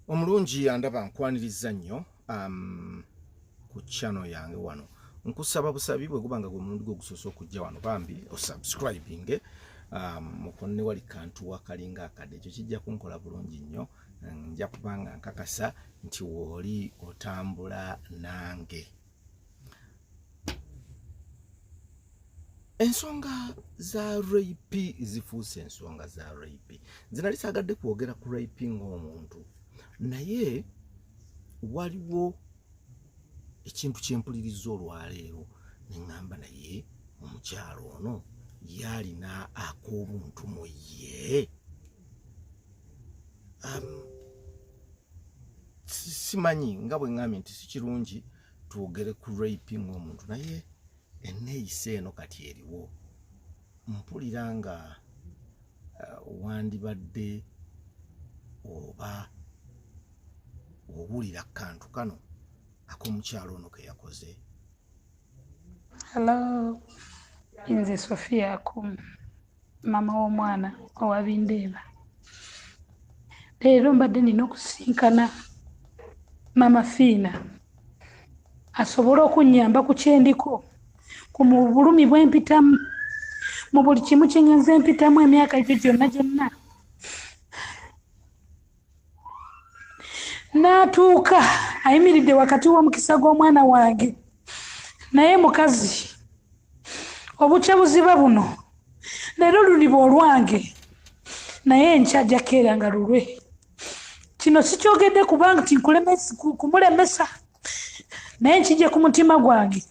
Omulungi andaba nkwaniriza nnyo ku channel yange wano. Nkusaba busabi bwe kubanga gwe mulundi gwo gusoso okujja wano bambi osubscribing mukone wali kantu wakalinga akade ekyo kijja kunkola bulungi nnyo. Nja kubanga nkakasa nti woli otambula nange. Ensonga za rape zifuuse ensonga za rape. Zinali sagadde kwogera ku rape ng'omuntu. Naye waliwo ekintu kyempuliriza olwaleero ne ŋŋamba naye omukyalo ono yalina ak'obuntu mu ye. Simanyi nga bwe ŋŋambye nti si kirungi twogere ku rape ng'omuntu naye enneeyisa eno kati eriwo. Mpulira nga wandibadde oba owulira kantu kano ak'omukyalo ono ke yakoze. Hello, nze Sofia Akumu, mama w'omwana owa Bindeeba. Leero mbadde nina okusinkana mama Fina asobole okunnyamba ku kyendiko ku bulumi bw'empitamu mu buli kimu kye ngenze mpitamu emyaka egyo gyonna. N'atuuka ayimiridde wakati w'omukisa gw'omwana wange. Naye mukazi, obukya buziba buno leero luliba olwange naye enkya ajja keera nga lulwe. Kino sikyogedde kubanga kumulemesa naye nkijje ku mutima gwange.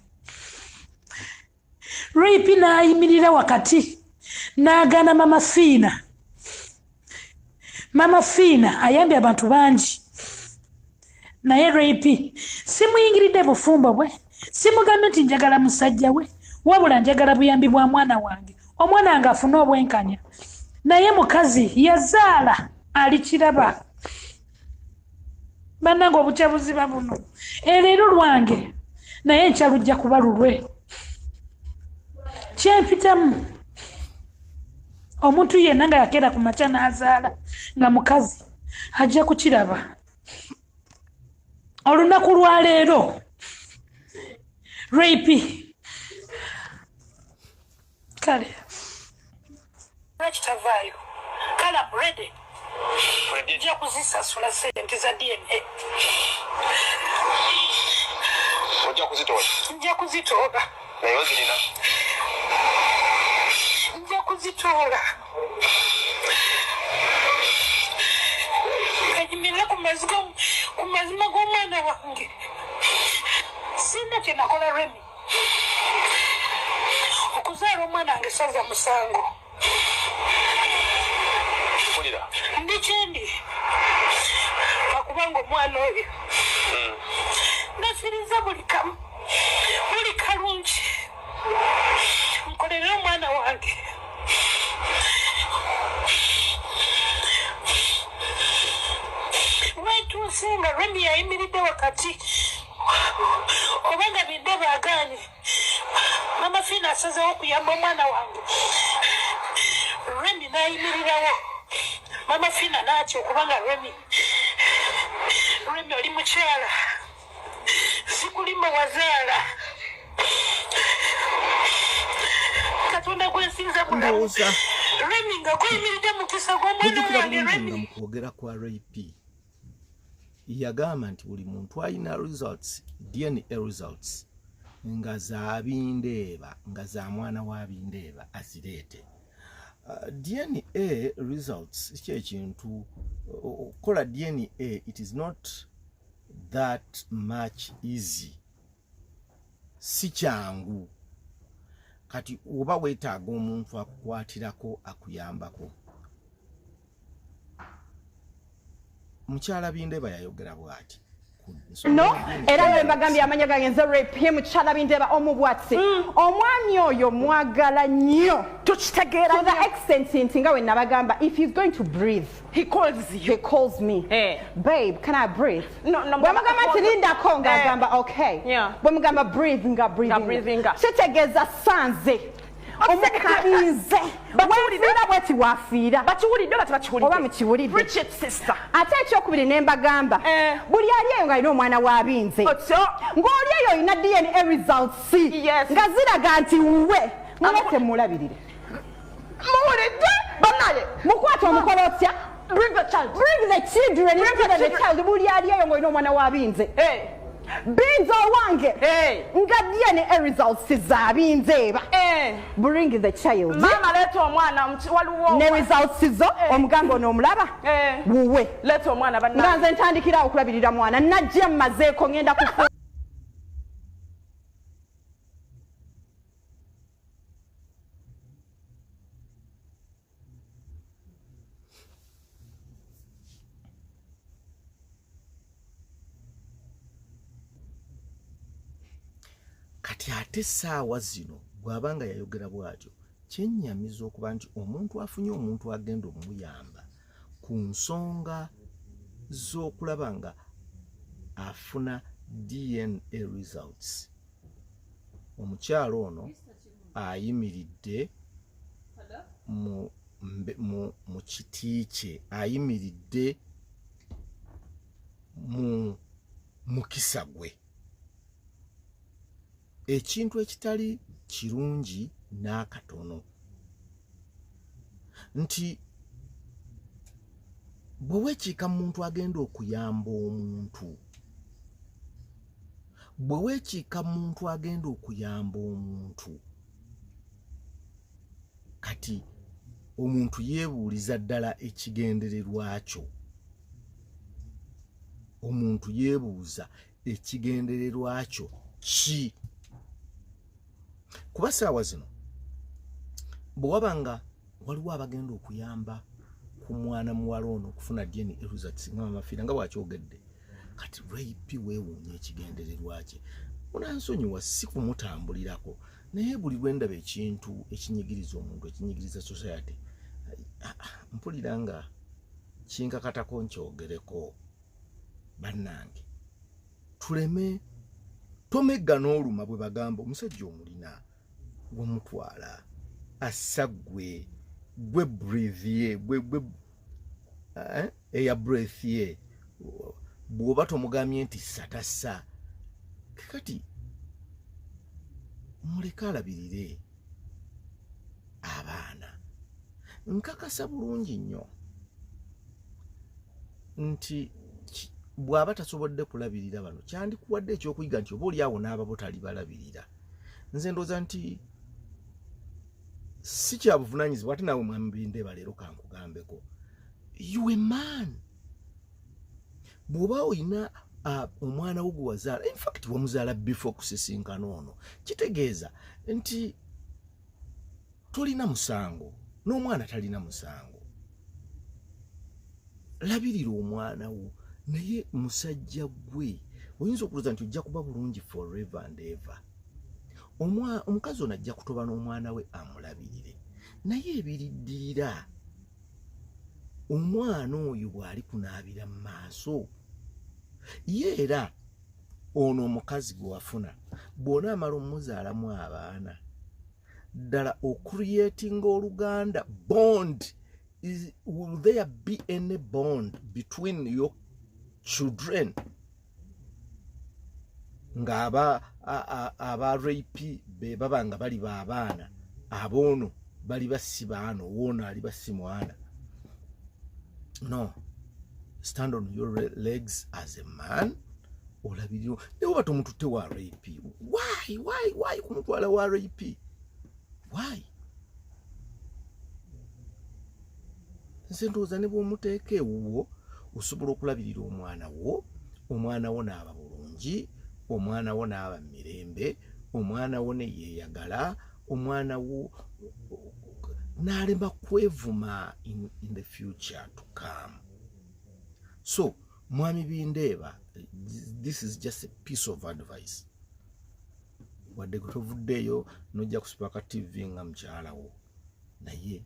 Rape n'ayimirira wakati n'agaana mama Fina. Mama Fina ayambye abantu bangi. Naye rape simuyingiridde bufumbo bwe, simugambye nti njagala musajja we, wabula njagala buyambi bwa mwana wange, omwana wange afune obwenkanya. Naye mukazi yazaala ali kiraba. Bannange obukya buziba buno leero lwange naye enkya lujja kuba lulwe. Kyempitamu omuntu yenna nga yakeera ku makya n'azaala nga mukazi ajja kukiraba. Olunaku lwa leero rape kale kitavaayo kale ready nja kuzisasula sente za DNA. Nja kuzitoola naye ozirina nja kuzitoola kajimirira ku mazima g'omwana wange. Sina kye nakola Remi okuzaala omwana wange saza musango. Ndi kyendi akubanga omwana oyo nasiriza buli kamu buli kalungi nkolere omwana wange. Wetuuse nga Remi yayimiridde wakati obanga Bindeeba agaanye mama Fina asazeewo okuyamba omwana wange. Remi n'ayimirirawo mama Fina n'atya okubanga Remi oli mukyala sikulimba wazaala Katonda gwensinza bulamu. Remi nga gweyimiridde mu kisa gw'omwana wange. Remi mu kwogera kwa rape yagamba nti buli muntu alina results, DNA results nga za Bindeeba nga za mwana wa Bindeeba azireete. DNA results kyekintu okukola DNA it is not that much easy. Si kyangu kati oba weetaaga omuntu akukwatirako akuyambako. Mukyala Bindeeba yayogera bw'ati. No, era nga mbagambye amanya gange nze rape mukyala Bindeeba omubwatsi. Omwami oyo mwagala nnyo. Tukitegeera to the extent nti nga we nabagamba, if he's going to breathe, he calls me. Hey. Babe, can I breathe? No. Bwe mugamba nti lindako ng'agamba okay. Bwe mugamba breathe nga breathing. Kitegeeza sanze. Omukazi. Wefiira bweti wafiira. Bakiwulidde bati bakiwulidde. Oba mukiwulidde. Preach it, sister. Ate ekyokubiri ne mbagamba. Buli ali eyo ng'alina omwana w'abinze. Ng'oli eyo olina DNA results. Yes. Nga ziraga nti wuwe. Muleke mulabirire. Muwulidde banaye. Mukwate omukolo otya. Bring the child. Bring the children. Bring the child. Buli ali eyo ng'olina omwana w'abinze. Binzo wange. Nga DNA results zabinze ba. Bring the child. Maama leta omwana waliwo. Ne results zo omuganga onomulaba. Wuwe. Leta omwana banaye. Nga nze ntandikira okulabirira mwana. Najja mmazeeko ngenda kufa. Kati ate saawa zino bw'abanga yayogera bw'atyo kyennyamiza okuba nti omuntu afunye omuntu agenda omuyamba ku nsonga z'okulaba nga afuna DNA results. Omukyalo ono ayimiridde mu kiti kye, ayimiridde mu mukisa gwe. Ekintu ekitali kirungi n'akatono nti bwe weekiika muntu agenda okuyamba omuntu, bwe weekiika muntu agenda okuyamba omuntu, kati omuntu yeebuuliza ddala ekigendererwa kyo. Omuntu yeebuuza ekigendererwa kyo ki? Kuba saawa zino bwe wabanga waliwo abagenda okuyamba ku mwana muwala ono okufuna DNA results nga Maama Fina nga bw'akyogedde, kati rape weewuunya ekigendererwa kye. Munansonyiwa si kumutambulirako, naye buli lwe ndaba ekintu ekinyigiriza omuntu, ekinyigiriza society, mpulira nga kinkakatako nkyogereko. Bannange tuleme tomegga n'oluma bwe bagamba omusajja omulina wamutwala assa gwe breathe ye eya breath ye bw'oba tomugambye nti satassa, kati muleke alabirire abaana. Nkakasa bulungi nnyo nti bw'aba tasobodde kulabirira bano kyandikuwadde ekyokuyiga nti oba oli awo n'aba botali balabirira. Nze ndooza nti si kya buvunaanyizibwa. Ate naawe mwami Bindeeba leero kankugambeko, you a man. Bw'oba olina omwana wo gwe wazaala, in fact wamuzaala before kusisinkana ono, kitegeeza nti tolina musango n'omwana talina musango. Labirira omwana wo, naye musajja gwe oyinza okulooza nti ojja kuba bulungi forever and ever. Omukazi ono ajja kutoba n'omwana we amulabirire, naye ebiriddirira omwana oyo bw'ali kunaabira mu maaso ye. Era ono omukazi gwe wafuna bw'onaamala omuzaalamu abaana ddala ocreatinga oluganda bond. Will there be any bond between your children? Nga aba rape be baba nga bali baabaana, aboono bali basi baana, woono ali basi mwana. No, stand on your legs as a man. Olabiriro newe bato omuntu wa rape. Why kumutwala wa rape? Why? Nze ndowooza ne bw'omuteeka ewuwo osobola okulabirira omwana wo n'aba bulungi, omwana wo n'aba mirembe, omwana wo ne yeeyagala, omwana wo n'alema kwevuma in the future to come. So mwami Bindeeba, this is just a piece of advice. Wadde gwe tovuddeyo n'ojja kusipaka TV nga mukyala wo, naye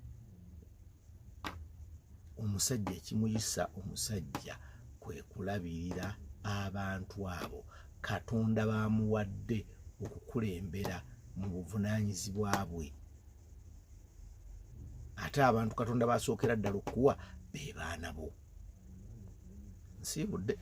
omusajja ekimuyisa omusajja kwe kulabirira abantu abo Katonda bamuwadde okukulembera mu buvunaanyizibwa bwe ate abantu Katonda basookera ddala okuwa be baana bo. Nsiibudde.